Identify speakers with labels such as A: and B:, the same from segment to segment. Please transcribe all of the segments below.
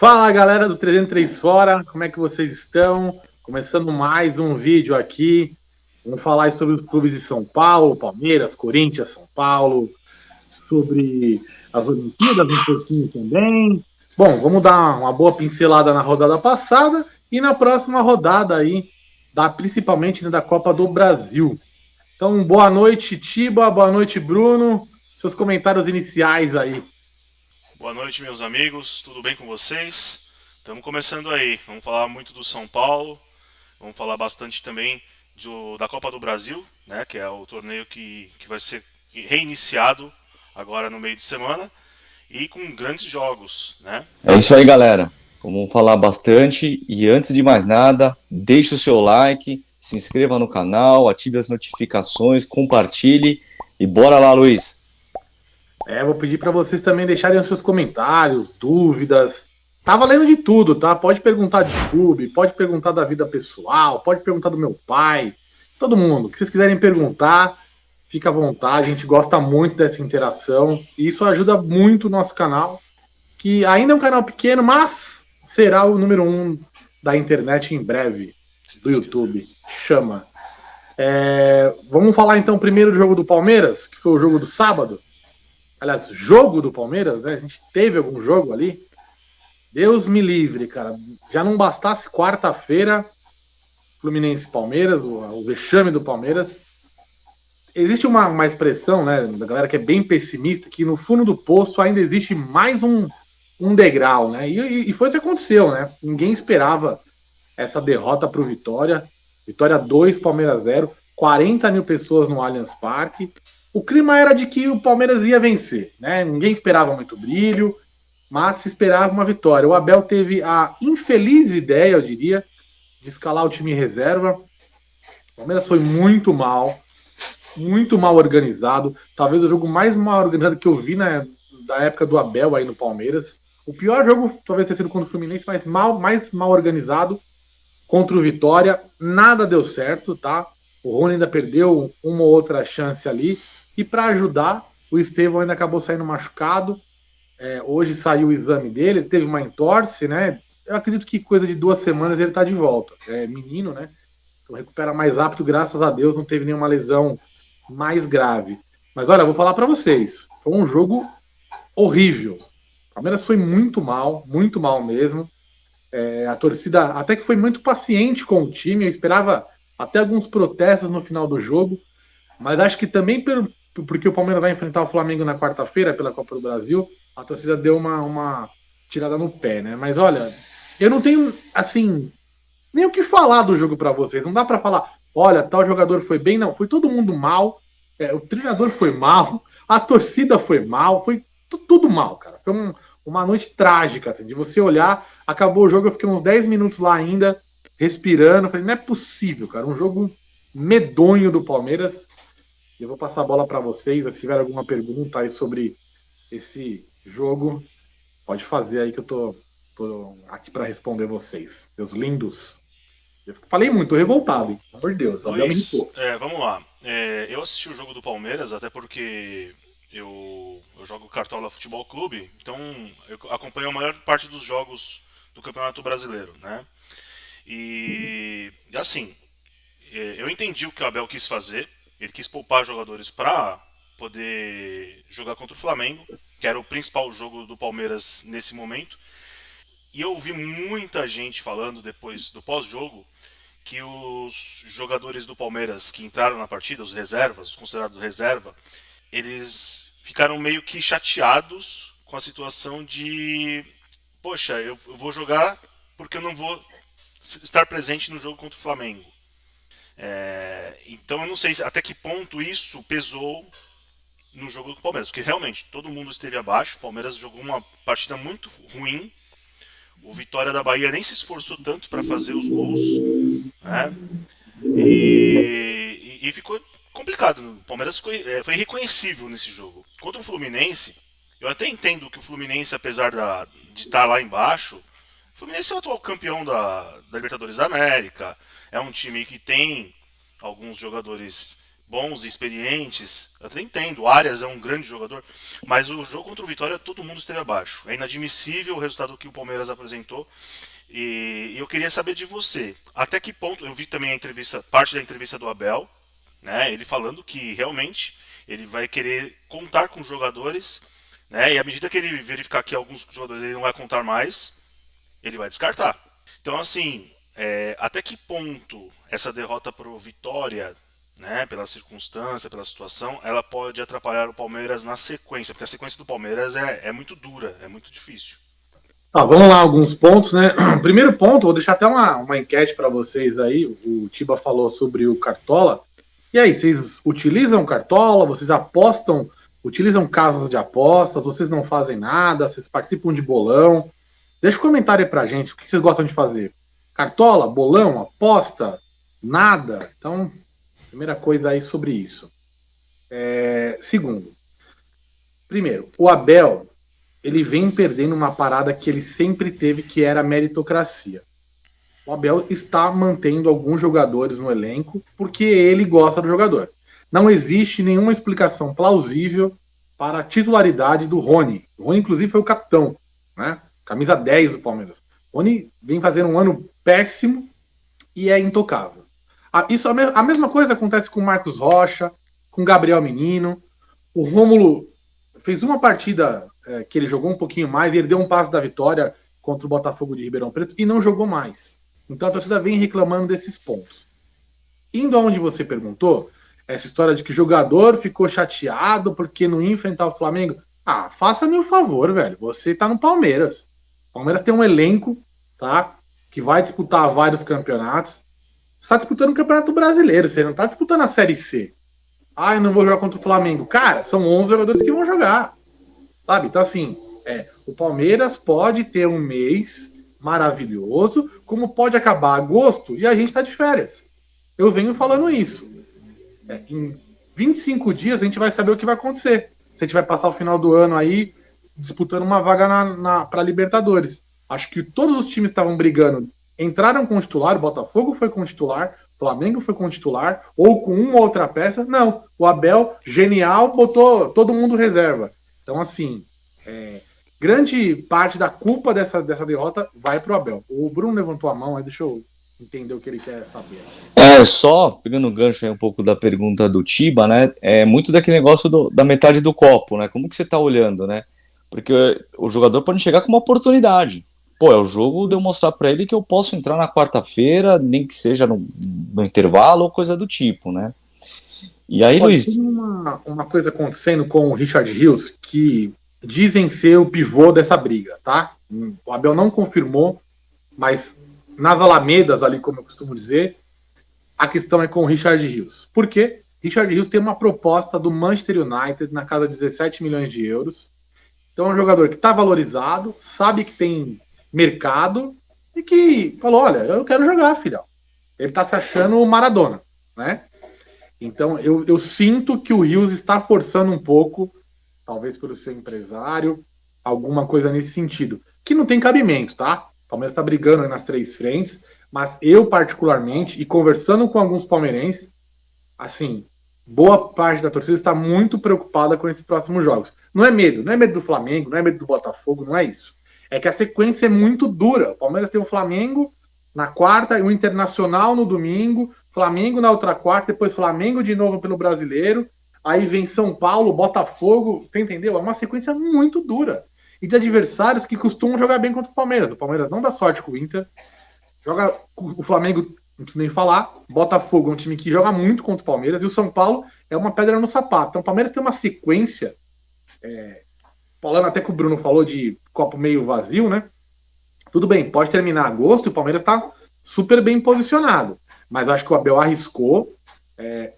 A: Fala galera do 303 Fora, como é que vocês estão? Começando mais um vídeo aqui. Vamos falar sobre os clubes de São Paulo, Palmeiras, Corinthians, São Paulo, sobre as Olimpíadas um pouquinho também. Bom, vamos dar uma boa pincelada na rodada passada e na próxima rodada aí, principalmente da Copa do Brasil. Então, boa noite, Tiba, boa noite, Bruno. Seus comentários iniciais aí.
B: Boa noite, meus amigos, tudo bem com vocês? Estamos começando aí, vamos falar muito do São Paulo, vamos falar bastante também da Copa do Brasil, né, que é o torneio que vai ser reiniciado agora no meio de semana e com grandes jogos, né?
C: É isso aí, galera. Vamos falar bastante e antes de mais nada, deixe o seu like, se inscreva no canal, ative as notificações, compartilhe e bora lá, Luiz.
A: Vou pedir para vocês também deixarem os seus comentários, dúvidas. Tá valendo de tudo, tá? Pode perguntar de clube, pode perguntar da vida pessoal, pode perguntar do meu pai, todo mundo. O que vocês quiserem perguntar, fica à vontade. A gente gosta muito dessa interação e isso ajuda muito o nosso canal, que ainda é um canal pequeno, mas será o número 1 da internet em breve, do YouTube. Chama. Vamos falar então primeiro do jogo do Palmeiras, que foi o jogo do sábado. Aliás, jogo do Palmeiras, né? A gente teve algum jogo ali. Deus me livre, cara. Já não bastasse quarta-feira, Fluminense e Palmeiras, o vexame do Palmeiras. Existe uma expressão, né, da galera que é bem pessimista, que no fundo do poço ainda existe mais um degrau, né? E foi isso que aconteceu, né? Ninguém esperava essa derrota para o Vitória. Vitória 2, Palmeiras 0. 40 mil pessoas no Allianz Parque. O clima era de que o Palmeiras ia vencer, né? Ninguém esperava muito brilho, mas se esperava uma vitória. O Abel teve a infeliz ideia, eu diria, de escalar o time reserva. O Palmeiras foi muito mal organizado. Talvez o jogo mais mal organizado que eu vi da época do Abel aí no Palmeiras. O pior jogo talvez tenha sido contra o Fluminense, mas mais mal organizado. Contra o Vitória, nada deu certo, tá? O Rony ainda perdeu uma ou outra chance ali. E para ajudar, o Estevão ainda acabou saindo machucado. Hoje saiu o exame dele, ele teve uma entorse, né? Eu acredito que coisa de 2 semanas ele tá de volta. É menino, né? Então recupera mais rápido, graças a Deus, não teve nenhuma lesão mais grave. Mas olha, eu vou falar para vocês. Foi um jogo horrível. O Palmeiras foi muito mal mesmo. A torcida até que foi muito paciente com o time. Eu esperava até alguns protestos no final do jogo. Mas acho que também porque o Palmeiras vai enfrentar o Flamengo na quarta-feira pela Copa do Brasil, a torcida deu uma tirada no pé, né? Mas olha, eu não tenho, assim, nem o que falar do jogo para vocês. Não dá para falar, olha, tal jogador foi bem, não. Foi todo mundo mal. O treinador foi mal, a torcida foi mal, foi tudo mal, cara. Foi uma noite trágica, assim, de você olhar, acabou o jogo, eu fiquei uns 10 minutos lá ainda, respirando. Falei, não é possível, cara. Um jogo medonho do Palmeiras. Eu vou passar a bola para vocês. Se tiver alguma pergunta aí sobre esse jogo, pode fazer aí que eu tô aqui para responder vocês. Meus lindos. Eu falei muito, tô revoltado, hein? Pelo amor de Deus, o Abel me
B: Luiz,
A: irritou.
B: vamos lá. Eu assisti o jogo do Palmeiras até porque eu jogo Cartola Futebol Clube, então eu acompanho a maior parte dos jogos do Campeonato Brasileiro, né? E assim, eu entendi o que o Abel quis fazer. Ele quis poupar jogadores para poder jogar contra o Flamengo, que era o principal jogo do Palmeiras nesse momento. E eu ouvi muita gente falando depois do pós-jogo que os jogadores do Palmeiras que entraram na partida, os reservas, os considerados reserva, eles ficaram meio que chateados com a situação de, poxa, eu vou jogar porque eu não vou estar presente no jogo contra o Flamengo. Então eu não sei até que ponto isso pesou no jogo do Palmeiras, porque realmente todo mundo esteve abaixo, o Palmeiras jogou uma partida muito ruim, o Vitória da Bahia nem se esforçou tanto para fazer os gols, né? E ficou complicado. O Palmeiras foi irreconhecível nesse jogo. Contra o Fluminense, eu até entendo que o Fluminense, apesar de estar lá embaixo, o Fluminense é o atual campeão da Libertadores da América. É um time que tem alguns jogadores bons e experientes. Eu até entendo, o Arias é um grande jogador, mas o jogo contra o Vitória todo mundo esteve abaixo. É inadmissível o resultado que o Palmeiras apresentou. E eu queria saber de você, até que ponto, eu vi também a entrevista, parte da entrevista do Abel, né, ele falando que realmente ele vai querer contar com jogadores, né, e à medida que ele verificar que alguns jogadores ele não vai contar mais, ele vai descartar. Então, assim, até que ponto essa derrota pro Vitória, né, pela circunstância, pela situação, ela pode atrapalhar o Palmeiras na sequência? Porque a sequência do Palmeiras é muito dura, é muito difícil.
A: Vamos lá, alguns pontos, né? Primeiro ponto, vou deixar até uma enquete para vocês aí. O Tiba falou sobre o Cartola. E aí, vocês utilizam Cartola? Vocês apostam? Utilizam casas de apostas? Vocês não fazem nada? Vocês participam de bolão? Deixa um comentário aí pra gente. O que vocês gostam de fazer? Cartola? Bolão? Aposta? Nada? Então, primeira coisa aí sobre isso. Segundo, primeiro, o Abel, ele vem perdendo uma parada que ele sempre teve, que era a meritocracia. O Abel está mantendo alguns jogadores no elenco porque ele gosta do jogador. Não existe nenhuma explicação plausível para a titularidade do Rony. O Rony, inclusive, foi o capitão, né? Camisa 10 do Palmeiras. O Rony vem fazendo um ano péssimo e é intocável. A mesma coisa acontece com o Marcos Rocha, com o Gabriel Menino. O Rômulo fez uma partida que ele jogou um pouquinho mais e ele deu um passe da vitória contra o Botafogo de Ribeirão Preto e não jogou mais. Então a torcida vem reclamando desses pontos. Indo aonde você perguntou, essa história de que o jogador ficou chateado porque não ia enfrentar o Flamengo. Faça-me o favor, velho. Você tá no Palmeiras. O Palmeiras tem um elenco, tá? Que vai disputar vários campeonatos. Você tá disputando o Campeonato Brasileiro, você não tá disputando a Série C. Eu não vou jogar contra o Flamengo. Cara, são 11 jogadores que vão jogar. Sabe? Então, assim, o Palmeiras pode ter um mês maravilhoso, como pode acabar agosto e a gente tá de férias. Eu venho falando isso. Em 25 dias a gente vai saber o que vai acontecer. Se a gente vai passar o final do ano aí disputando uma vaga para Libertadores. Acho que todos os times estavam brigando. Entraram com o titular, o Botafogo foi com o titular, o Flamengo foi com o titular, ou com uma ou outra peça. Não, o Abel, genial, botou todo mundo reserva. Então, assim, grande parte da culpa dessa derrota vai pro Abel. O Bruno levantou a mão, aí deixa eu entender o que ele quer saber.
C: Só pegando o gancho aí um pouco da pergunta do Tiba, né? É muito daquele negócio da metade do copo, né? Como que você tá olhando, né? Porque o jogador pode chegar com uma oportunidade. É o jogo de eu mostrar para ele que eu posso entrar na quarta-feira, nem que seja no intervalo ou coisa do tipo, né? E aí, Luiz...
A: Tem uma coisa acontecendo com o Richard Rios que dizem ser o pivô dessa briga, tá? O Abel não confirmou, mas nas alamedas ali, como eu costumo dizer, a questão é com o Richard Rios. Por quê? Richard Rios tem uma proposta do Manchester United na casa de 17 milhões de euros. Então é um jogador que está valorizado, sabe que tem mercado e que falou, olha, eu quero jogar, filhão. Ele está se achando o Maradona, né? Então eu sinto que o Rios está forçando um pouco, talvez pelo seu empresário, alguma coisa nesse sentido, que não tem cabimento, tá? O Palmeiras está brigando nas três frentes, mas eu particularmente, e conversando com alguns palmeirenses, assim, boa parte da torcida está muito preocupada com esses próximos jogos. Não é medo do Flamengo, não é medo do Botafogo, não é isso. É que a sequência é muito dura. O Palmeiras tem o Flamengo na quarta e o Internacional no domingo, Flamengo na outra quarta, depois Flamengo de novo pelo Brasileiro, aí vem São Paulo, Botafogo, você entendeu? É uma sequência muito dura. E de adversários que costumam jogar bem contra o Palmeiras. O Palmeiras não dá sorte com o Inter, joga o Flamengo, não preciso nem falar, Botafogo é um time que joga muito contra o Palmeiras, e o São Paulo é uma pedra no sapato. Então o Palmeiras tem uma sequência, falando até que o Bruno falou de copo meio vazio, né? Tudo bem, pode terminar agosto e o Palmeiras está super bem posicionado. Mas acho que o Abel arriscou.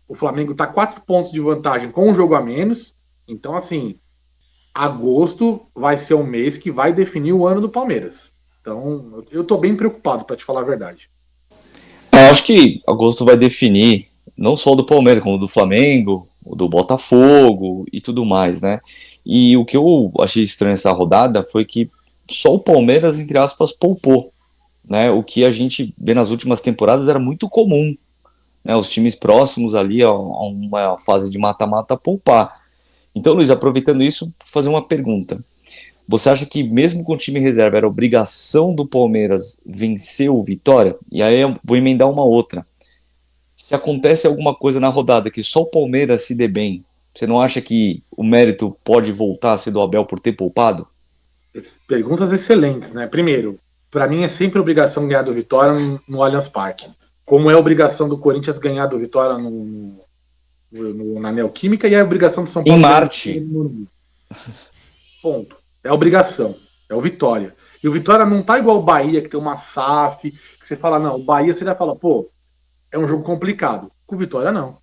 A: O Flamengo está 4 pontos de vantagem com um jogo a menos. Então, assim, agosto vai ser um mês que vai definir o ano do Palmeiras. Então, eu estou bem preocupado, para te falar a verdade.
C: Acho que agosto vai definir não só o do Palmeiras, como o do Flamengo, o do Botafogo e tudo mais, né? E o que eu achei estranho nessa rodada foi que só o Palmeiras, entre aspas, poupou, né? O que a gente vê nas últimas temporadas era muito comum, né, os times próximos ali a uma fase de mata-mata poupar. Então, Luiz, aproveitando isso, vou fazer uma pergunta. Você acha que mesmo com o time reserva era obrigação do Palmeiras vencer o Vitória? E aí eu vou emendar uma outra. Se acontece alguma coisa na rodada que só o Palmeiras se dê bem, você não acha que o mérito pode voltar a ser do Abel por ter poupado?
A: Perguntas excelentes, né? Primeiro, para mim é sempre obrigação ganhar do Vitória no Allianz Parque. Como é obrigação do Corinthians ganhar do Vitória na Neoquímica e é obrigação do São
C: Em
A: Paulo ganhar
C: Marte.
A: no Morumbi. Ponto. É obrigação. É o Vitória. E o Vitória não tá igual o Bahia, que tem uma SAF, que você fala, não, o Bahia você já fala, pô, é um jogo complicado. Com o Vitória, não.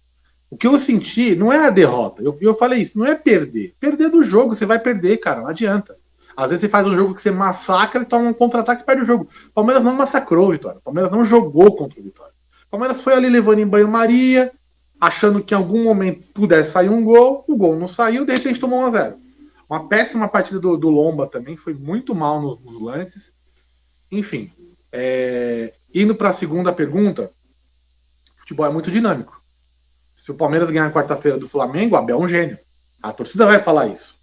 A: O que eu senti não é a derrota. Eu falei isso, não é perder. Perder do jogo, você vai perder, cara, não adianta. Às vezes você faz um jogo que você massacra e toma um contra-ataque e perde o jogo. O Palmeiras não massacrou o Vitória. O Palmeiras não jogou contra o Vitória. O Palmeiras foi ali levando em banho-maria, achando que em algum momento pudesse sair um gol. O gol não saiu, de repente tomou 1-0. Uma péssima partida do Lomba também, foi muito mal nos lances. Enfim, indo para a segunda pergunta, o futebol é muito dinâmico. Se o Palmeiras ganhar na quarta-feira do Flamengo, o Abel é um gênio. A torcida vai falar isso.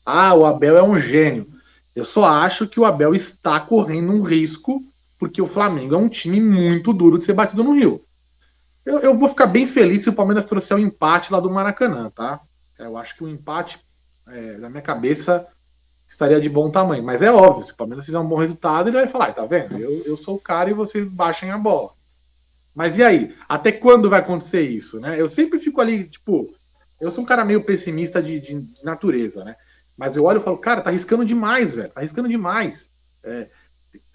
A: Ah, o Abel é um gênio. Eu só acho que o Abel está correndo um risco, porque o Flamengo é um time muito duro de ser batido no Rio. Eu vou ficar bem feliz se o Palmeiras trouxer o empate lá do Maracanã, tá? Eu acho que o empate, na minha cabeça, estaria de bom tamanho. Mas é óbvio, se o Palmeiras fizer um bom resultado, ele vai falar, tá vendo? Eu sou o cara e vocês baixem a bola. Mas e aí? Até quando vai acontecer isso, né? Eu sempre fico ali, tipo, eu sou um cara meio pessimista de natureza, né? Mas eu olho e falo, cara, tá arriscando demais, velho. Tá arriscando demais.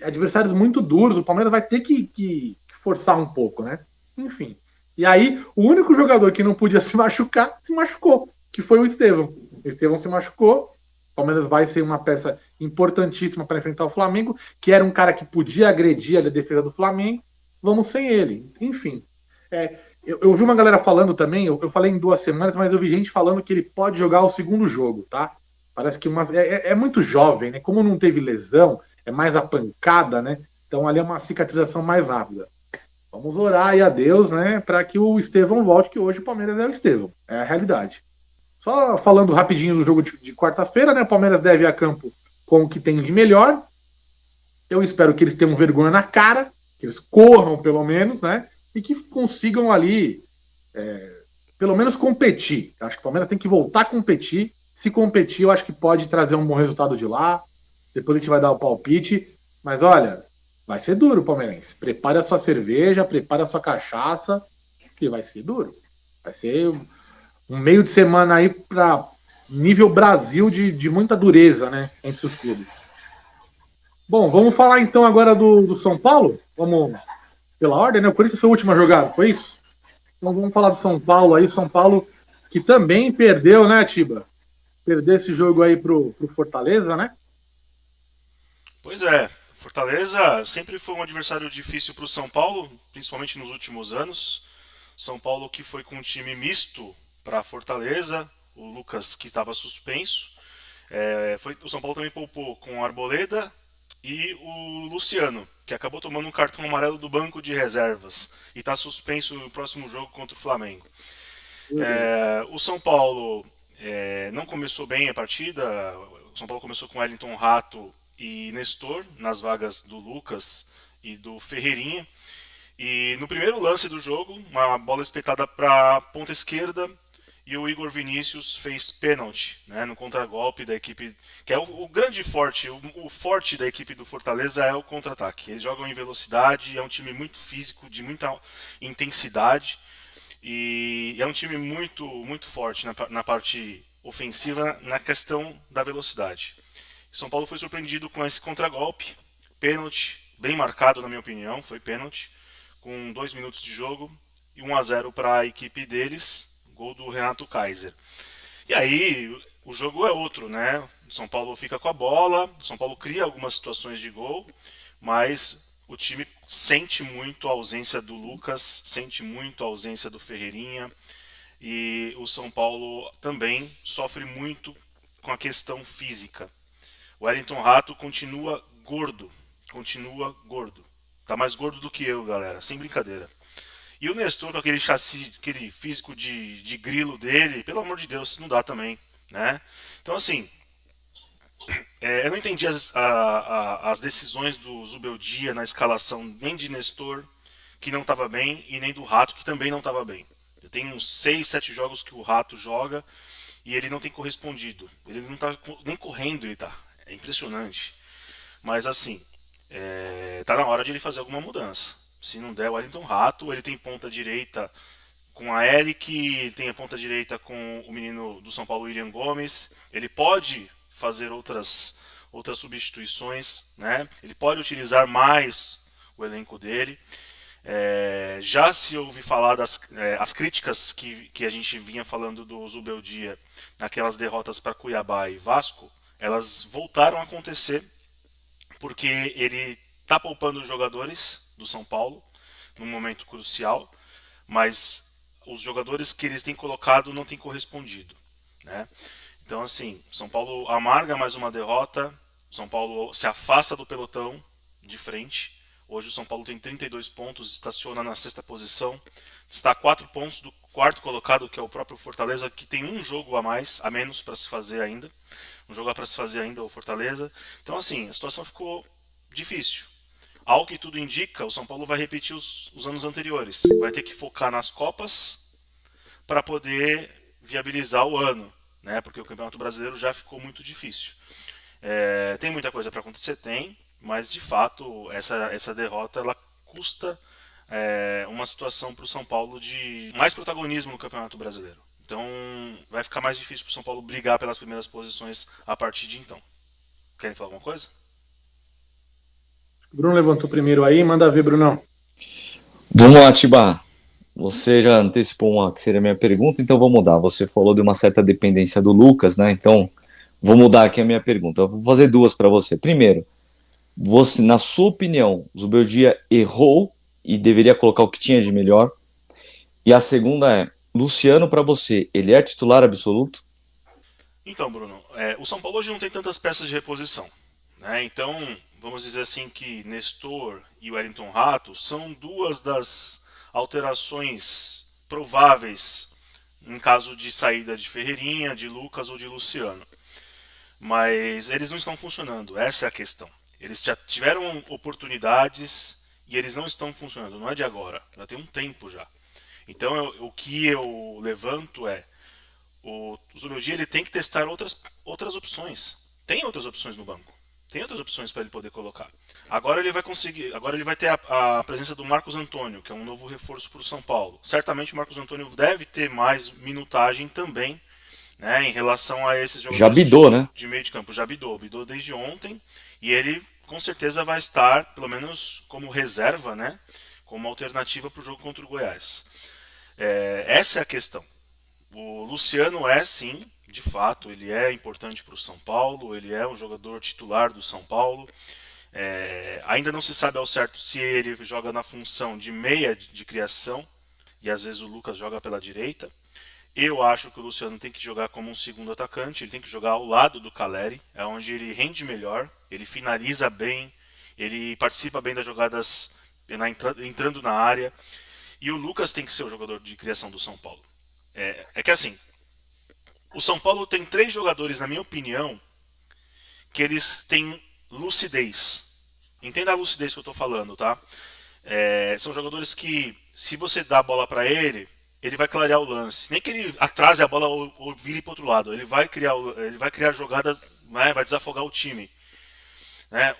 A: Adversários muito duros, o Palmeiras vai ter que forçar um pouco, né? Enfim. E aí, o único jogador que não podia se machucar, se machucou, que foi o Estevão. O Estevão se machucou, o Palmeiras vai ser uma peça importantíssima para enfrentar o Flamengo, que era um cara que podia agredir a defesa do Flamengo. Vamos sem ele. Enfim. Eu vi uma galera falando também, eu falei em 2 semanas, mas eu vi gente falando que ele pode jogar o segundo jogo, tá? Parece que é muito jovem, né? Como não teve lesão, é mais a pancada, né? Então ali é uma cicatrização mais rápida. Vamos orar aí a Deus, né? Para que o Estevão volte, que hoje o Palmeiras é o Estevão. É a realidade. Só falando rapidinho do jogo de quarta-feira, né? O Palmeiras deve ir a campo com o que tem de melhor. Eu espero que eles tenham vergonha na cara, que eles corram pelo menos, né? E que consigam ali, pelo menos competir. Acho que o Palmeiras tem que voltar a competir. Se competir, eu acho que pode trazer um bom resultado de lá. Depois a gente vai dar o palpite. Mas olha, vai ser duro, palmeirense. Prepare a sua cerveja, prepare a sua cachaça, que vai ser duro. Vai ser um meio de semana aí para nível Brasil de muita dureza, né? Entre os clubes. Bom, vamos falar então agora do São Paulo? Vamos pela ordem, né? O Corinthians foi a última jogada, foi isso? Então vamos falar do São Paulo aí. São Paulo que também perdeu, né, Tiba? Perdeu esse jogo aí pro Fortaleza, né?
B: Pois é, Fortaleza sempre foi um adversário difícil para o São Paulo, principalmente nos últimos anos. São Paulo que foi com um time misto para Fortaleza, o Lucas que estava suspenso. O São Paulo também poupou com o Arboleda e o Luciano, que acabou tomando um cartão amarelo do banco de reservas e está suspenso no próximo jogo contra o Flamengo. O São Paulo não começou bem a partida. O São Paulo começou com Wellington Rato e Nestor nas vagas do Lucas e do Ferreirinha. E no primeiro lance do jogo, uma bola espetada para a ponta esquerda e o Igor Vinícius fez pênalti, né, no contragolpe da equipe, que é o grande forte, o forte da equipe do Fortaleza é o contra-ataque. Eles jogam em velocidade, é um time muito físico, de muita intensidade e é um time muito, muito forte na parte ofensiva, na questão da velocidade. São Paulo foi surpreendido com esse contragolpe, pênalti, bem marcado na minha opinião, foi pênalti, com 2 minutos de jogo e 1-0 para a equipe deles, gol do Renato Kaiser. E aí o jogo é outro, né? O São Paulo fica com a bola, o São Paulo cria algumas situações de gol, mas o time sente muito a ausência do Lucas, sente muito a ausência do Ferreirinha, e o São Paulo também sofre muito com a questão física. O Wellington Rato continua gordo. Tá mais gordo do que eu, galera, sem brincadeira. E o Nestor, com aquele chassi, aquele físico de grilo dele, pelo amor de Deus, não dá também, né? Então, assim, eu não entendi as decisões do Zubeldia na escalação nem de Nestor, que não estava bem, e nem do Rato, que também não estava bem. Tem uns 6, 7 jogos que o Rato joga e ele não tem correspondido. Ele não tá nem correndo, ele tá. É impressionante. Mas assim, tá na hora de ele fazer alguma mudança. Se não der o Wellington Rato, ele tem ponta direita com a Eric, ele tem a ponta direita com o menino do São Paulo, William Gomes. Ele pode fazer outras substituições, né? Ele pode utilizar mais o elenco dele. Já se ouvi falar as críticas que a gente vinha falando do Zubeldia naquelas derrotas para Cuiabá e Vasco, elas voltaram a acontecer porque ele está poupando os jogadores do São Paulo num momento crucial, mas os jogadores que eles têm colocado não têm correspondido, né? Então, assim, São Paulo amarga mais uma derrota, São Paulo se afasta do pelotão de frente. Hoje o São Paulo tem 32 pontos, estaciona na sexta posição, está a 4 pontos do quarto colocado, que é o próprio Fortaleza, que tem um jogo a menos para se fazer ainda. Um jogo para se fazer ainda, o Fortaleza. Então, assim, a situação ficou difícil. Ao que tudo indica, o São Paulo vai repetir os anos anteriores. Vai ter que focar nas Copas para poder viabilizar o ano, né? Porque o Campeonato Brasileiro já ficou muito difícil. Tem muita coisa para acontecer? Tem, mas de fato essa derrota ela custa uma situação para o São Paulo de mais protagonismo no Campeonato Brasileiro. Então vai ficar mais difícil para o São Paulo brigar pelas primeiras posições a partir de então. Querem falar alguma coisa?
A: Bruno levantou primeiro aí, manda ver, Brunão.
C: Vamos lá, Tiba. Você já antecipou uma que seria a minha pergunta, então vou mudar. Você falou de uma certa dependência do Lucas, né? Então vou mudar aqui a minha pergunta. Eu vou fazer duas para você. Primeiro, você, na sua opinião, o Zubeldia errou e deveria colocar o que tinha de melhor? E a segunda é, Luciano, para você, ele é titular absoluto?
B: Então, Bruno, o São Paulo hoje não tem tantas peças de reposição, né? Então, vamos dizer assim que Nestor e Wellington Rato são duas das alterações prováveis em caso de saída de Ferreirinha, de Lucas ou de Luciano. Mas eles não estão funcionando, essa é a questão. Eles já tiveram oportunidades e eles não estão funcionando, não é de agora, já tem um tempo já. Então o que eu levanto o Zubeldia ele tem que testar outras opções. Tem outras opções no banco. Tem outras opções para ele poder colocar. Agora ele vai conseguir. Agora ele vai ter a presença do Marcos Antônio, que é um novo reforço para o São Paulo. Certamente o Marcos Antônio deve ter mais minutagem também, né, em relação a esses jogadores
C: Já bidou, né?
B: de meio de campo. Já bidou desde ontem. E ele com certeza vai estar, pelo menos como reserva, né, como alternativa para o jogo contra o Goiás. Essa é a questão. O Luciano sim, de fato, ele é importante para o São Paulo, ele é um jogador titular do São Paulo. Ainda não se sabe ao certo se ele joga na função de meia de criação, e às vezes o Lucas joga pela direita. Eu acho que o Luciano tem que jogar como um segundo atacante, ele tem que jogar ao lado do Caleri, é onde ele rende melhor, ele finaliza bem, ele participa bem das jogadas entrando na área. E o Lucas tem que ser o jogador de criação do São Paulo. Que assim, o São Paulo tem 3 jogadores, na minha opinião, que eles têm lucidez. Entenda a lucidez que eu estou falando, tá? São jogadores que, se você dá a bola para ele vai clarear o lance. Nem que ele atrase a bola ou vire para outro lado. Ele vai criar jogada, né, vai desafogar o time.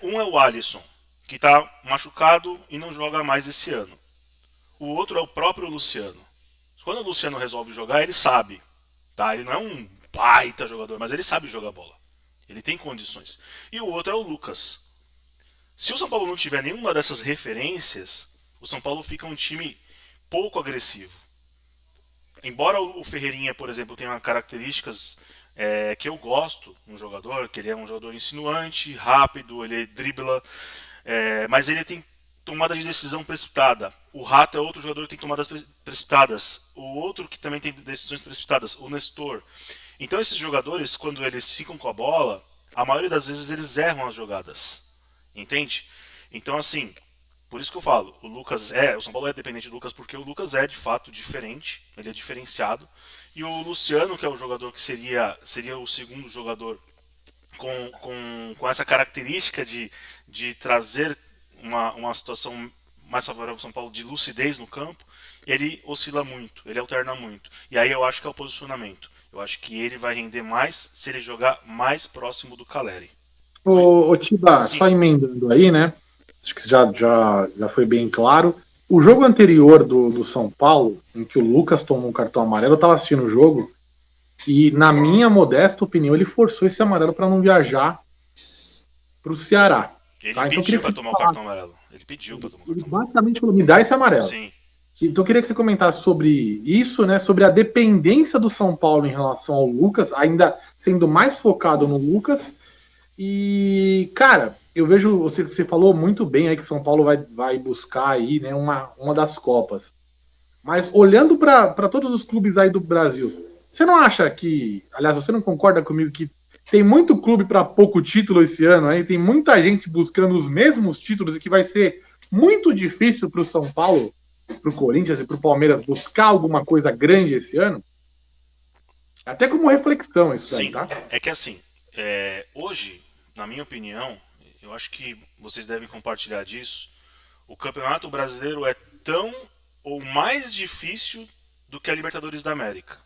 B: Um é o Alisson, que está machucado e não joga mais esse ano. O outro é o próprio Luciano. Quando o Luciano resolve jogar, ele sabe. Tá? Ele não é um baita jogador, mas ele sabe jogar bola. Ele tem condições. E o outro é o Lucas. Se o São Paulo não tiver nenhuma dessas referências, o São Paulo fica um time pouco agressivo. Embora o Ferreirinha, por exemplo, tenha características que eu gosto no jogador, que ele é um jogador insinuante, rápido, ele dribla, mas ele tem tomada de decisão precipitada. O Rato é outro jogador que tem tomadas precipitadas. O outro que também tem decisões precipitadas, o Nestor. Então esses jogadores, quando eles ficam com a bola, a maioria das vezes eles erram as jogadas. Entende? Então assim, Por isso que eu falo, o São Paulo é dependente do Lucas porque o Lucas é de fato diferente, ele é diferenciado. E o Luciano, que é o jogador que seria o segundo jogador com essa característica de trazer uma situação mais favorável ao São Paulo de lucidez no campo, ele oscila muito, ele alterna muito. E aí eu acho que é o posicionamento. Eu acho que ele vai render mais se ele jogar mais próximo do Caleri.
A: Ô Tiba,
B: Sim.
A: só emendando aí, né? Acho que já foi bem claro. O jogo anterior do São Paulo, em que o Lucas tomou um cartão amarelo, eu estava assistindo o jogo e, na minha modesta opinião, ele forçou esse amarelo para não viajar para o Ceará.
B: Ele
A: tá? Então,
B: pediu para tomar o cartão amarelo. Ele pediu para tomar o cartão amarelo.
A: Basicamente falou, me dá esse amarelo.
B: Sim.
A: Então eu queria que você comentasse sobre isso, né? Sobre a dependência do São Paulo em relação ao Lucas, ainda sendo mais focado no Lucas. E, cara, eu vejo, você falou muito bem aí que São Paulo vai buscar aí, né, uma das Copas. Mas olhando para todos os clubes aí do Brasil, você não acha que, aliás, você não concorda comigo que tem muito clube para pouco título esse ano, aí tem muita gente buscando os mesmos títulos e que vai ser muito difícil para o São Paulo, para o Corinthians e para o Palmeiras buscar alguma coisa grande esse ano? Até como reflexão isso daí,
B: Sim,
A: tá?
B: é que assim, hoje, na minha opinião, eu acho que vocês devem compartilhar disso, o Campeonato Brasileiro é tão ou mais difícil do que a Libertadores da América.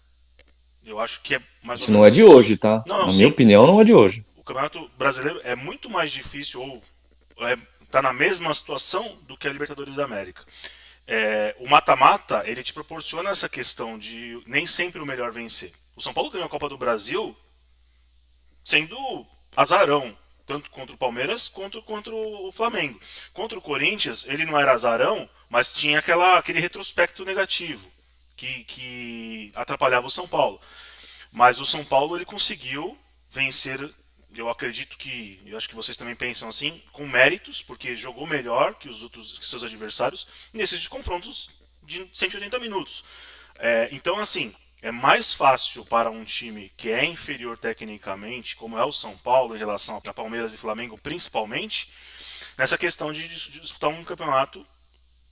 B: Eu acho que é mais ou
C: Isso
B: menos
C: não é de
B: isso.
C: hoje, tá?
B: Não,
C: Na
B: sim.
C: minha opinião, não é de hoje.
B: O Campeonato Brasileiro é muito mais difícil ou tá na mesma situação do que a Libertadores da América. O mata-mata, ele te proporciona essa questão de nem sempre o melhor vencer. O São Paulo ganhou a Copa do Brasil sendo azarão, tanto contra o Palmeiras quanto contra o Flamengo. Contra o Corinthians, ele não era azarão, mas tinha aquele retrospecto negativo que atrapalhava o São Paulo. Mas o São Paulo ele conseguiu vencer, eu acho que vocês também pensam assim, com méritos, porque jogou melhor que que seus adversários nesses confrontos de 180 minutos. Então, assim, é mais fácil para um time que é inferior tecnicamente, como é o São Paulo em relação a Palmeiras e Flamengo, principalmente, nessa questão de disputar um campeonato,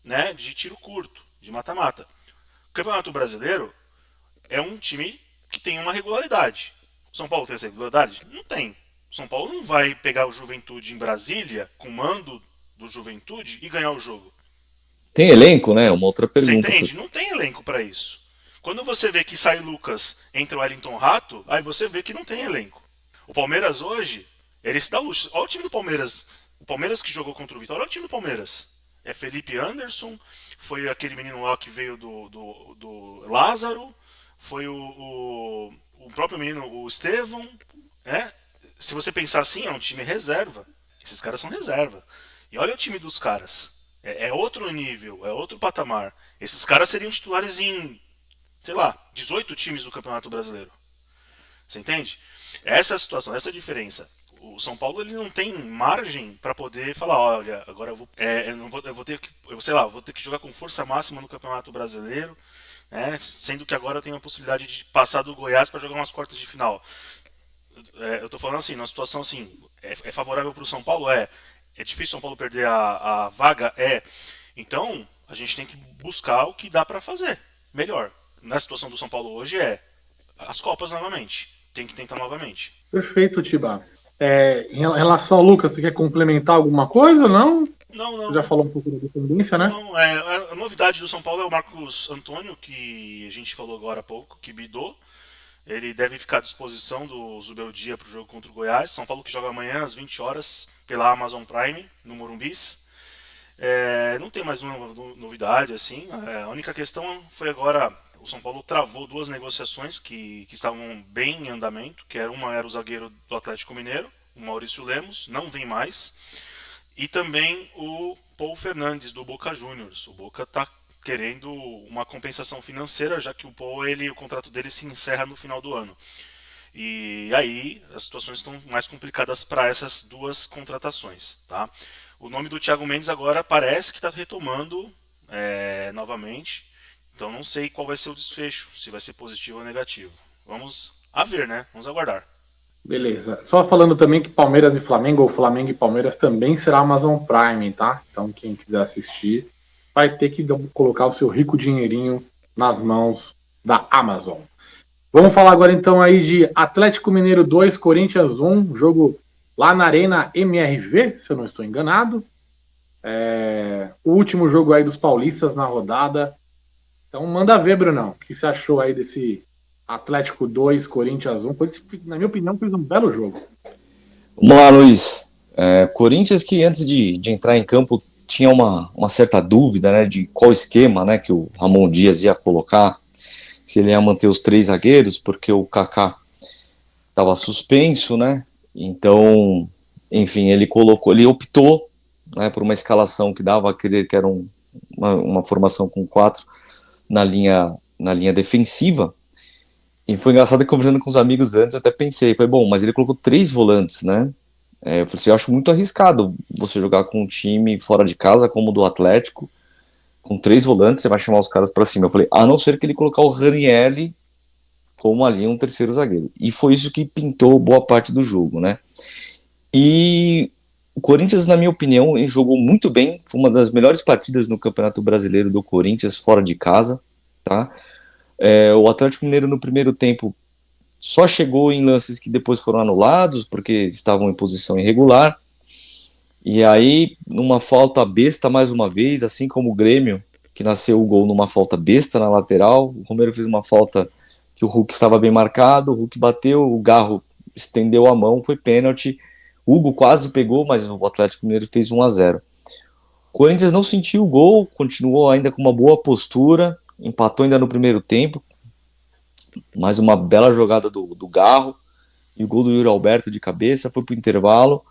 B: né, de tiro curto, de mata-mata. O Campeonato Brasileiro é um time que tem uma regularidade. O São Paulo tem essa regularidade? Não tem. O São Paulo não vai pegar o Juventude em Brasília, com mando do Juventude, e ganhar o jogo.
C: Tem elenco, né? Uma outra
B: Você
C: pergunta.
B: entende? Não tem elenco para isso. Quando você vê que sai Lucas, entra o Wellington Rato, aí você vê que não tem elenco. O Palmeiras hoje, ele se dá luxo. Olha o time do Palmeiras. O Palmeiras que jogou contra o Vitória, olha o time do Palmeiras. É Felipe Anderson, foi aquele menino lá que veio do Lázaro, foi o próprio menino, o Estevão. Se você pensar assim, é um time reserva. Esses caras são reserva. E olha o time dos caras. É outro nível, é outro patamar. Esses caras seriam titulares em, sei lá, 18 times do Campeonato Brasileiro. Você entende? Essa é a situação, essa é a diferença. O São Paulo ele não tem margem para poder falar, olha, agora eu vou ter que jogar com força máxima no Campeonato Brasileiro, né? Sendo que agora eu tenho a possibilidade de passar do Goiás para jogar umas quartas de final. Eu tô falando assim, numa situação assim, é favorável para o São Paulo? É difícil o São Paulo perder a vaga? Então, a gente tem que buscar o que dá para fazer melhor. Na situação do São Paulo hoje as Copas novamente. Tem que tentar novamente.
A: Perfeito, Tiba. Em relação ao Lucas, você quer complementar alguma coisa ou não?
B: Não.
A: Você já falou um pouco da dependência, né?
B: Não, a novidade do São Paulo é o Marcos Antônio, que a gente falou agora há pouco, que bidou. Ele deve ficar à disposição do Zubeldia para o jogo contra o Goiás. São Paulo que joga amanhã às 20 horas pela Amazon Prime, no Morumbis. Não tem mais uma novidade, assim. A única questão foi agora, o São Paulo travou duas negociações que estavam bem em andamento, que uma era o zagueiro do Atlético Mineiro, o Maurício Lemos, não vem mais. E também o Paul Fernandes, do Boca Juniors. O Boca está querendo uma compensação financeira, já que o Paul, o contrato dele se encerra no final do ano. E aí as situações estão mais complicadas para essas duas contratações. Tá? O nome do Thiago Mendes agora parece que está retomando novamente. Então não sei qual vai ser o desfecho, se vai ser positivo ou negativo. Vamos a ver, né? Vamos aguardar.
A: Beleza. Só falando também que Palmeiras e Flamengo, ou Flamengo e Palmeiras também será Amazon Prime, tá? Então quem quiser assistir vai ter que colocar o seu rico dinheirinho nas mãos da Amazon. Vamos falar agora então aí de Atlético Mineiro 2, Corinthians 1, jogo lá na Arena MRV, se eu não estou enganado. O último jogo aí dos paulistas na rodada. Então manda ver, Brunão, o que você achou aí desse Atlético 2, Corinthians 1? Na minha opinião, fez um belo jogo.
C: Vamos lá, Luiz. Corinthians que antes de entrar em campo tinha uma certa dúvida, né, de qual esquema, né, que o Ramon Dias ia colocar, se ele ia manter os 3 zagueiros, porque o Kaká estava suspenso, né, então, enfim, ele optou, né, por uma escalação que dava a crer que era uma formação com 4 na linha defensiva. E foi engraçado que, conversando com os amigos antes, eu até pensei, foi bom, mas ele colocou 3 volantes, né? Eu falei assim, eu acho muito arriscado você jogar com um time fora de casa, como o do Atlético, com 3 volantes, você vai chamar os caras pra cima. Eu falei, a não ser que ele colocar o Ranieri como ali um terceiro zagueiro. E foi isso que pintou boa parte do jogo, né? E o Corinthians, na minha opinião, jogou muito bem, foi uma das melhores partidas no Campeonato Brasileiro do Corinthians, fora de casa, tá? O Atlético Mineiro no primeiro tempo só chegou em lances que depois foram anulados, porque estavam em posição irregular, e aí numa falta besta mais uma vez, assim como o Grêmio, que nasceu o gol numa falta besta na lateral, o Romero fez uma falta que o Hulk estava bem marcado, o Hulk bateu, o Garro estendeu a mão, foi pênalti, o Hugo quase pegou, mas o Atlético Mineiro fez 1-0. O Corinthians não sentiu o gol, continuou ainda com uma boa postura, empatou ainda no primeiro tempo, mais uma bela jogada do Garro, e o gol do Yuri Alberto de cabeça, foi pro intervalo,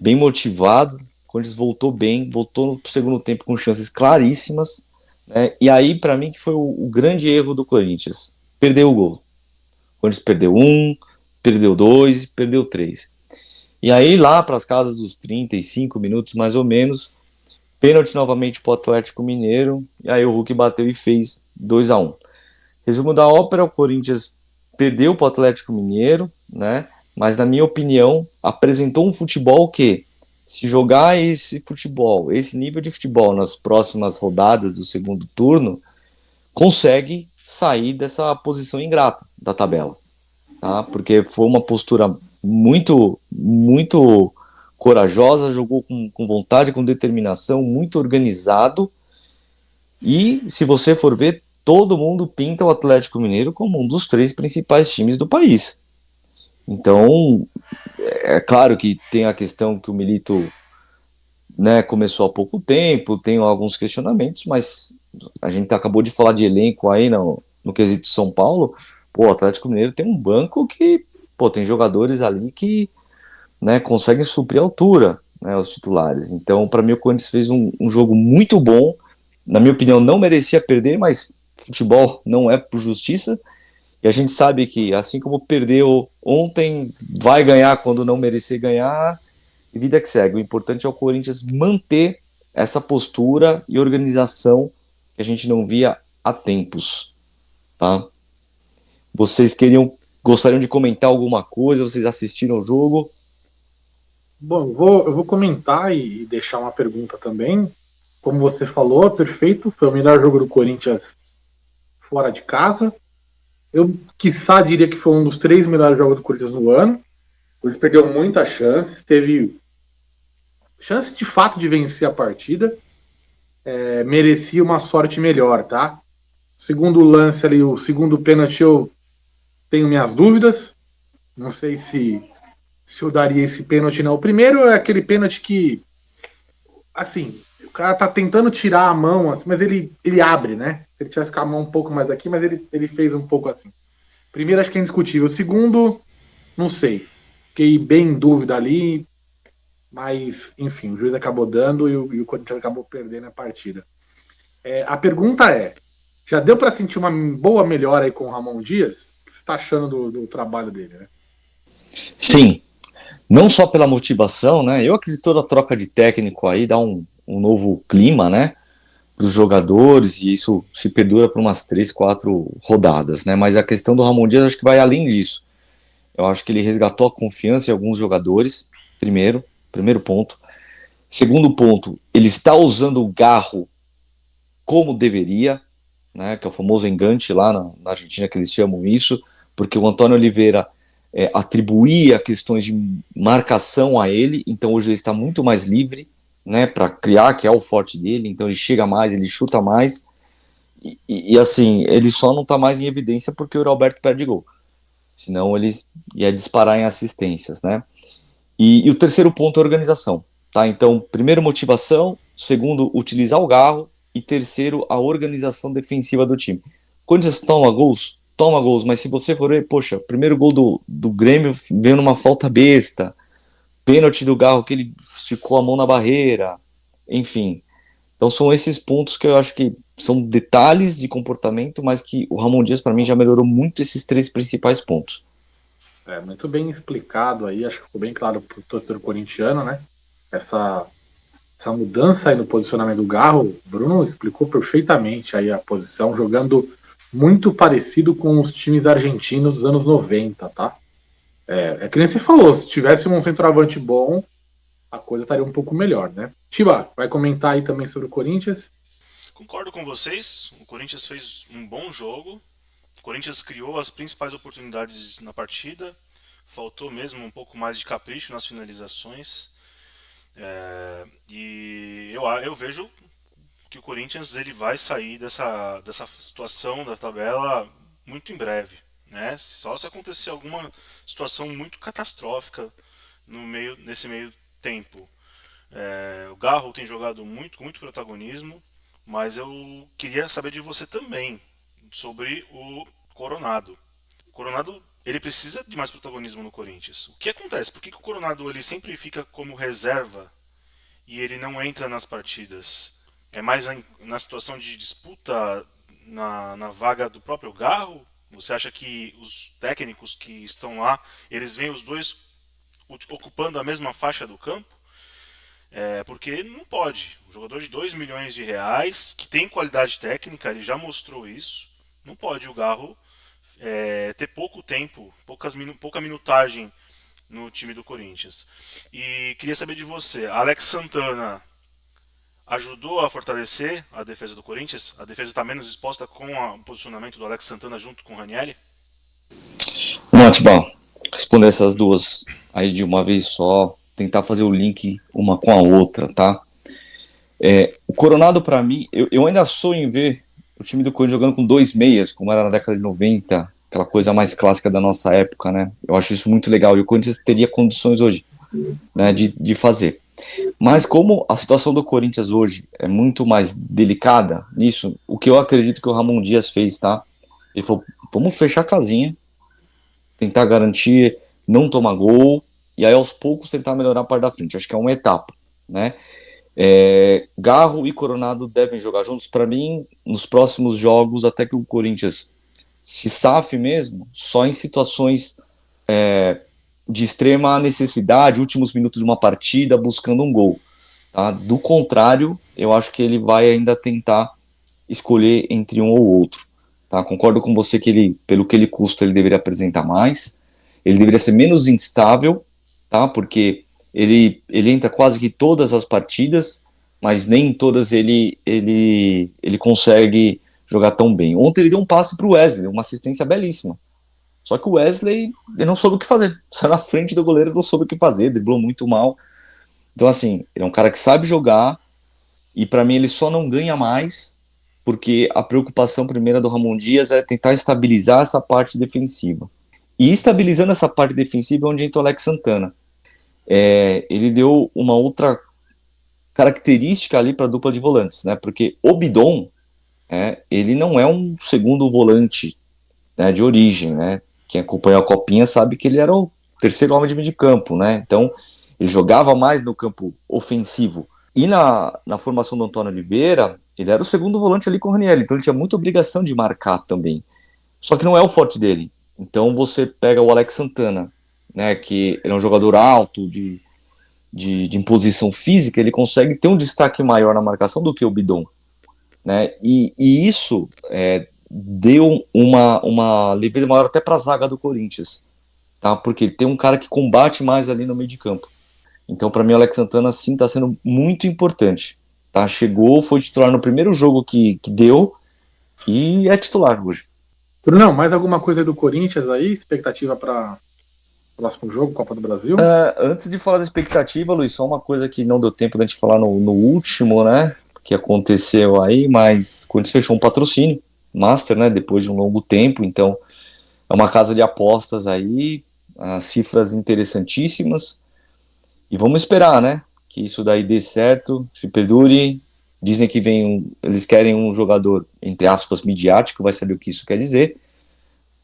C: bem motivado, o Corinthians voltou bem, voltou no segundo tempo com chances claríssimas, né? E aí para mim que foi o grande erro do Corinthians, perdeu o gol. O Corinthians perdeu 1, perdeu 2, perdeu 3. E aí lá para as casas dos 35 minutos mais ou menos, pênalti novamente pro Atlético Mineiro, e aí o Hulk bateu e fez 2-1. Resumo da ópera, o Corinthians perdeu para o Atlético Mineiro, né? Mas na minha opinião, apresentou um futebol que, se jogar esse futebol, esse nível de futebol nas próximas rodadas do segundo turno, consegue sair dessa posição ingrata da tabela, tá? Porque foi uma postura muito, muito corajosa, jogou com vontade, com determinação, muito organizado, e se você for ver, todo mundo pinta o Atlético Mineiro como um dos 3 principais times do país. Então, é claro que tem a questão que o Milito, né, começou há pouco tempo, tem alguns questionamentos, mas a gente acabou de falar de elenco aí no quesito São Paulo. Pô, o Atlético Mineiro tem um banco que, pô, tem jogadores ali que, né, conseguem suprir a altura, né, os titulares. Então, para mim, o Corinthians fez um jogo muito bom. Na minha opinião, não merecia perder, mas futebol não é por justiça, e a gente sabe que, assim como perdeu ontem, vai ganhar quando não merecer ganhar, e vida que segue. O importante é o Corinthians manter essa postura e organização que a gente não via há tempos, tá? Vocês gostariam de comentar alguma coisa? Vocês assistiram o jogo?
A: Bom, eu vou comentar e deixar uma pergunta também. Como você falou, perfeito, foi o melhor jogo do Corinthians fora de casa. Eu, quiçá, diria que foi um dos 3 melhores jogos do Corinthians no ano. O Corinthians perdeu muitas chances, teve chance de fato de vencer a partida. Merecia uma sorte melhor, tá? Segundo lance ali, o segundo pênalti, eu tenho minhas dúvidas. Não sei se eu daria esse pênalti, não. O primeiro é aquele pênalti que, assim, o cara tá tentando tirar a mão, assim, mas ele abre, né? Se ele tivesse com a mão um pouco mais aqui, mas ele fez um pouco assim. Primeiro, acho que é indiscutível. O segundo, não sei. Fiquei bem em dúvida ali, mas, enfim, o juiz acabou dando e o Corinthians acabou perdendo a partida. A pergunta é, já deu para sentir uma boa melhora aí com o Ramon Dias? O que você está achando do trabalho dele, né?
C: Sim, não só pela motivação, né? Eu acredito que toda troca de técnico aí dá um novo clima, né, para os jogadores, e isso se perdura por umas 3, 4 rodadas, né? Mas a questão do Ramon Dias acho que vai além disso. Eu acho que ele resgatou a confiança em alguns jogadores, primeiro ponto. Segundo ponto, ele está usando o Garro como deveria, né, que é o famoso engante lá na Argentina, que eles chamam isso, porque o Antônio Oliveira atribuía questões de marcação a ele, então hoje ele está muito mais livre, né, para criar, que é o forte dele, então ele chega mais, ele chuta mais, e assim, ele só não está mais em evidência porque o Alberto perde gol, senão ele ia disparar em assistências, né. E o terceiro ponto é a organização, tá? Então, primeiro, motivação, segundo, utilizar o Garro, e terceiro, a organização defensiva do time. Corinthians toma gols, mas se você for ver, poxa, o primeiro gol do Grêmio veio numa falta besta, pênalti do Garro que ele esticou a mão na barreira, enfim. Então são esses pontos que eu acho que são detalhes de comportamento, mas que o Ramon Dias, para mim, já melhorou muito esses três principais pontos.
A: Muito bem explicado aí, acho que ficou bem claro para o torcedor corintiano, né? Essa mudança aí no posicionamento do Garro, o Bruno explicou perfeitamente aí a posição, jogando muito parecido com os times argentinos dos anos 90, tá? Que nem você falou, se tivesse um centroavante bom, a coisa estaria um pouco melhor, né? Tiba, vai comentar aí também sobre o Corinthians?
B: Concordo com vocês, o Corinthians fez um bom jogo, o Corinthians criou as principais oportunidades na partida, faltou mesmo um pouco mais de capricho nas finalizações. E eu vejo que o Corinthians ele vai sair dessa situação da tabela muito em breve, né? Só se acontecer alguma situação muito catastrófica nesse meio tempo. O Garro tem jogado com muito protagonismo, mas eu queria saber de você também sobre o Coronado. O Coronado ele precisa de mais protagonismo no Corinthians. O que acontece? Por que o Coronado ele sempre fica como reserva e ele não entra nas partidas? É mais na situação de disputa na vaga do próprio Garro? Você acha que os técnicos que estão lá, eles veem os dois ocupando a mesma faixa do campo? Porque não pode. Um jogador de 2 milhões de reais, que tem qualidade técnica, ele já mostrou isso. Não pode o Garro ter pouco tempo, pouca minutagem no time do Corinthians. E queria saber de você, Alex Santana ajudou a fortalecer a defesa do Corinthians? A defesa está menos exposta com o posicionamento do Alex Santana junto com o Ranieri?
C: Vamos, Tibão, responder essas duas aí de uma vez só, tentar fazer o link uma com a outra, tá? O Coronado, para mim, eu ainda sonho em ver o time do Corinthians jogando com 2 meias, como era na década de 90, aquela coisa mais clássica da nossa época, né? Eu acho isso muito legal, e o Corinthians teria condições hoje, né, de fazer. Mas como a situação do Corinthians hoje é muito mais delicada nisso, o que eu acredito que o Ramon Dias fez, tá? Ele falou, vamos fechar a casinha, tentar garantir não tomar gol, e aí aos poucos tentar melhorar a parte da frente. Acho que é uma etapa, né? Garro e Coronado devem jogar juntos. Para mim, nos próximos jogos, até que o Corinthians se safe mesmo, só em situações de extrema necessidade, últimos minutos de uma partida, buscando um gol. Tá? Do contrário, eu acho que ele vai ainda tentar escolher entre um ou outro. Tá? Concordo com você que ele, pelo que ele custa, ele deveria apresentar mais. Ele deveria ser menos instável, tá? Porque ele entra quase que todas as partidas, mas nem em todas ele consegue jogar tão bem. Ontem ele deu um passe para o Wesley, uma assistência belíssima. Só que o Wesley ele não soube o que fazer. Saiu na frente do goleiro, não soube o que fazer, driblou muito mal. Então, assim, ele é um cara que sabe jogar, e para mim ele só não ganha mais porque a preocupação primeira do Ramon Dias é tentar estabilizar essa parte defensiva. E estabilizando essa parte defensiva é onde entra o Alex Santana. Ele deu uma outra característica ali para a dupla de volantes, né? Porque o Bidon, ele não é um segundo volante, né, de origem, né? Quem acompanhou a Copinha sabe que ele era o terceiro homem de meio de campo, né? Então ele jogava mais no campo ofensivo. E na formação do Antônio Oliveira, ele era o segundo volante ali com o Ranieri, então ele tinha muita obrigação de marcar também. Só que não é o forte dele. Então você pega o Alex Santana, né, que ele é um jogador alto, de imposição física, ele consegue ter um destaque maior na marcação do que o Bidon, né? E isso deu uma leveza maior até para a zaga do Corinthians, tá? Porque tem um cara que combate mais ali no meio de campo. Então, para mim, o Alex Santana, sim, tá sendo muito importante, tá? Chegou, foi titular no primeiro jogo que deu e é titular hoje.
A: Brunão, mais alguma coisa aí do Corinthians aí? Expectativa para próximo jogo, Copa do Brasil?
C: Antes de falar da expectativa, Luiz, só uma coisa que não deu tempo da gente falar no último, né? Que aconteceu aí, mas quando se fechou um patrocínio, Master, né? Depois de um longo tempo, então é uma casa de apostas aí, cifras interessantíssimas. E vamos esperar, né? Que isso daí dê certo, se perdure. Dizem que eles querem um jogador, entre aspas, midiático, vai saber o que isso quer dizer.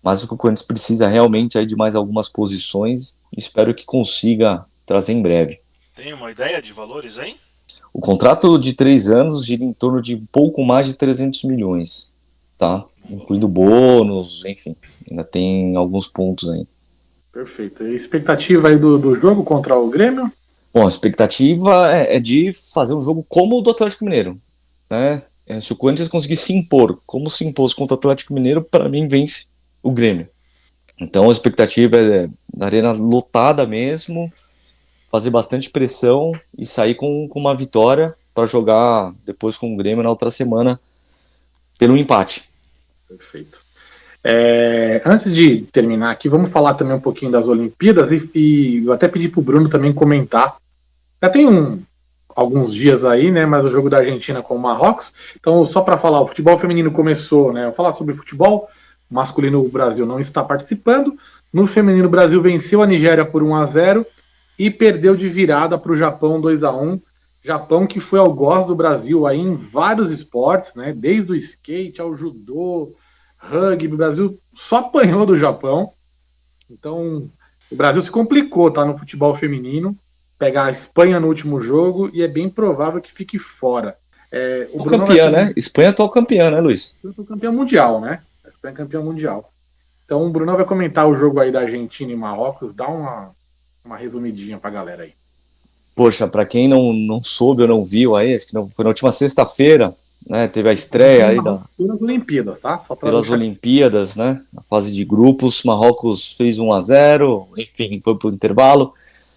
C: Mas o que o Corinthians precisa realmente é de mais algumas posições. Espero que consiga trazer em breve.
B: Tem uma ideia de valores, hein?
C: O contrato de 3 anos gira em torno de um pouco mais de 300 milhões, tá? Incluindo bônus, enfim. Ainda tem alguns pontos aí.
A: Perfeito. E expectativa aí do jogo contra o Grêmio?
C: Bom, a expectativa é de fazer um jogo como o do Atlético Mineiro, né? Se o Corinthians conseguir se impor, como se impôs contra o Atlético Mineiro, para mim vence o Grêmio. Então a expectativa é da arena lotada mesmo, fazer bastante pressão e sair com uma vitória para jogar depois com o Grêmio na outra semana pelo empate.
A: Perfeito. Antes de terminar aqui, vamos falar também um pouquinho das Olimpíadas e eu até pedi para o Bruno também comentar. Já tem alguns dias aí, né? Mas o jogo da Argentina com o Marrocos. Então, só para falar, o futebol feminino começou, né? Vou falar sobre futebol. O masculino, o Brasil não está participando. No feminino, o Brasil venceu a Nigéria por 1-0 e perdeu de virada para o Japão 2-1. Japão que foi algoz do Brasil aí em vários esportes, né? Desde o skate ao judô, rugby. O Brasil só apanhou do Japão. Então, o Brasil se complicou, tá? No futebol feminino. Pegar a Espanha no último jogo e é bem provável que fique fora.
C: O campeã, né? Espanha é atual campeã, né, Luiz?
A: Campeão mundial, né? A Espanha é campeão mundial. Então o Bruno vai comentar o jogo aí da Argentina e Marrocos. Dá uma resumidinha pra galera aí.
C: Poxa, pra quem não soube ou não viu aí, acho que não, foi na última sexta-feira, né? Teve a estreia aí
A: pelas Olimpíadas, tá? Só
C: pelas Olimpíadas, né? Na fase de grupos, Marrocos fez 1-0, enfim, foi pro intervalo.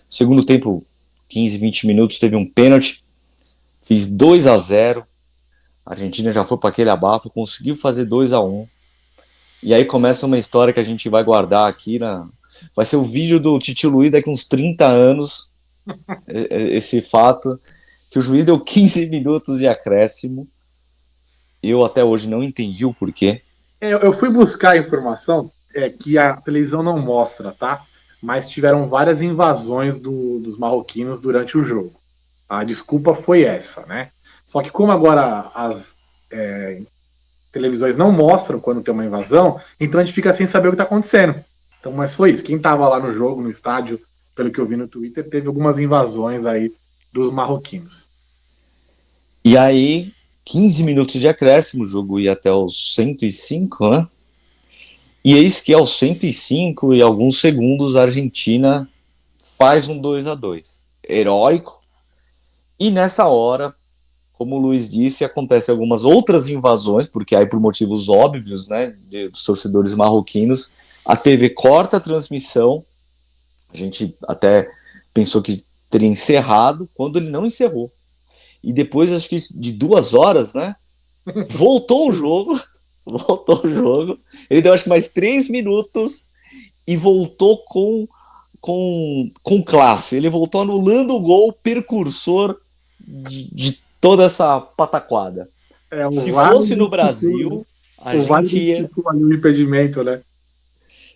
C: Segundo tempo, 15, 20 minutos, teve um pênalti, fiz 2-0, a Argentina já foi para aquele abafo, conseguiu fazer 2-1, e aí começa uma história que a gente vai guardar aqui, vai ser o vídeo do Titio Luiz daqui uns 30 anos, esse fato, que o juiz deu 15 minutos de acréscimo, eu até hoje não entendi o porquê.
A: Eu fui buscar a informação que a televisão não mostra, tá? Mas tiveram várias invasões dos marroquinos durante o jogo. A desculpa foi essa, né? Só que como agora as televisões não mostram quando tem uma invasão, então a gente fica sem saber o que está acontecendo. Então, mas foi isso. Quem estava lá no jogo, no estádio, pelo que eu vi no Twitter, teve algumas invasões aí dos marroquinos.
C: E aí, 15 minutos de acréscimo, o jogo ia até os 105, né? E eis que aos 105 e alguns segundos a Argentina faz um 2-2. Heróico. E nessa hora, como o Luiz disse, acontecem algumas outras invasões, porque aí por motivos óbvios, né, dos torcedores marroquinos, a TV corta a transmissão, a gente até pensou que teria encerrado, quando ele não encerrou. E depois, acho que de 2 horas, né, voltou o jogo, ele deu acho que mais 3 minutos e voltou com classe, ele voltou anulando o gol precursor de toda essa pataquada. Se fosse no Brasil, a gente ia...
A: o impedimento, né?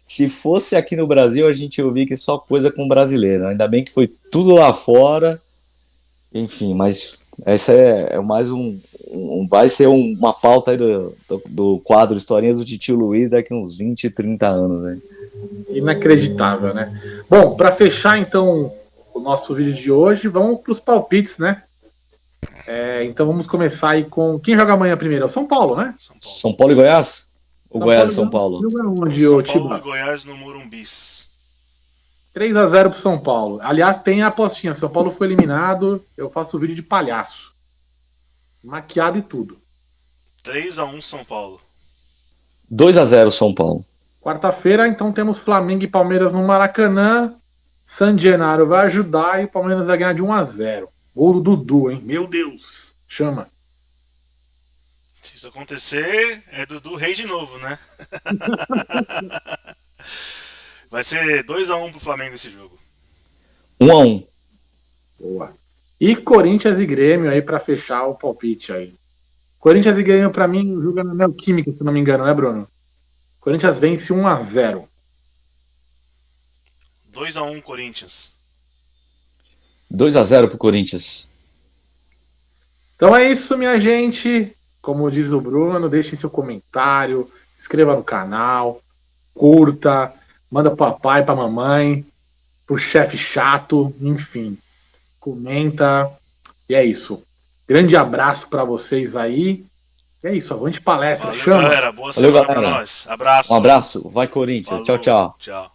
C: Se fosse aqui no Brasil, a gente ia ouvir que é só coisa com brasileiro. Ainda bem que foi tudo lá fora. Enfim, mas essa é mais vai ser uma pauta aí do quadro Historinhas do Titio Luiz daqui uns 20, 30 anos. Hein?
A: Inacreditável, né? Bom, para fechar então o nosso vídeo de hoje, vamos para os palpites, né? Então vamos começar aí com... Quem joga amanhã primeiro? É o São Paulo, né?
C: São Paulo e Goiás? Ou Goiás e São Paulo?
B: São Paulo e Goiás no Morumbis.
A: 3-0 pro São Paulo. Aliás, tem a apostinha. São Paulo foi eliminado. Eu faço vídeo de palhaço. Maquiado e tudo.
B: 3-1 São Paulo.
C: 2-0 São Paulo.
A: Quarta-feira, então, temos Flamengo e Palmeiras no Maracanã. San Gennaro vai ajudar e o Palmeiras vai ganhar de 1-0. Gol do Dudu, hein? Meu Deus. Chama.
B: Se isso acontecer, é Dudu rei de novo, né? Vai ser 2-1 pro Flamengo esse jogo.
C: 1-1.
A: Boa. E Corinthians e Grêmio aí pra fechar o palpite aí. Corinthians e Grêmio, pra mim, joga na Neoquímica, se não me engano, né, Bruno? Corinthians vence 1-0.
B: 2-1 Corinthians.
C: 2-0 pro Corinthians.
A: Então é isso, minha gente. Como diz o Bruno, deixem seu comentário, inscreva no canal, curta, manda pro papai, pra mamãe, pro chefe chato, enfim. Comenta. E é isso. Grande abraço pra vocês aí. E é isso, avante palestra.
B: Valeu,
A: Chama.
B: galera. Boa
C: Valeu,
B: semana pra
C: galera.
B: nós. Abraço.
C: Um abraço. Vai, Corinthians.
B: Falou.
C: Tchau, tchau.
B: Tchau.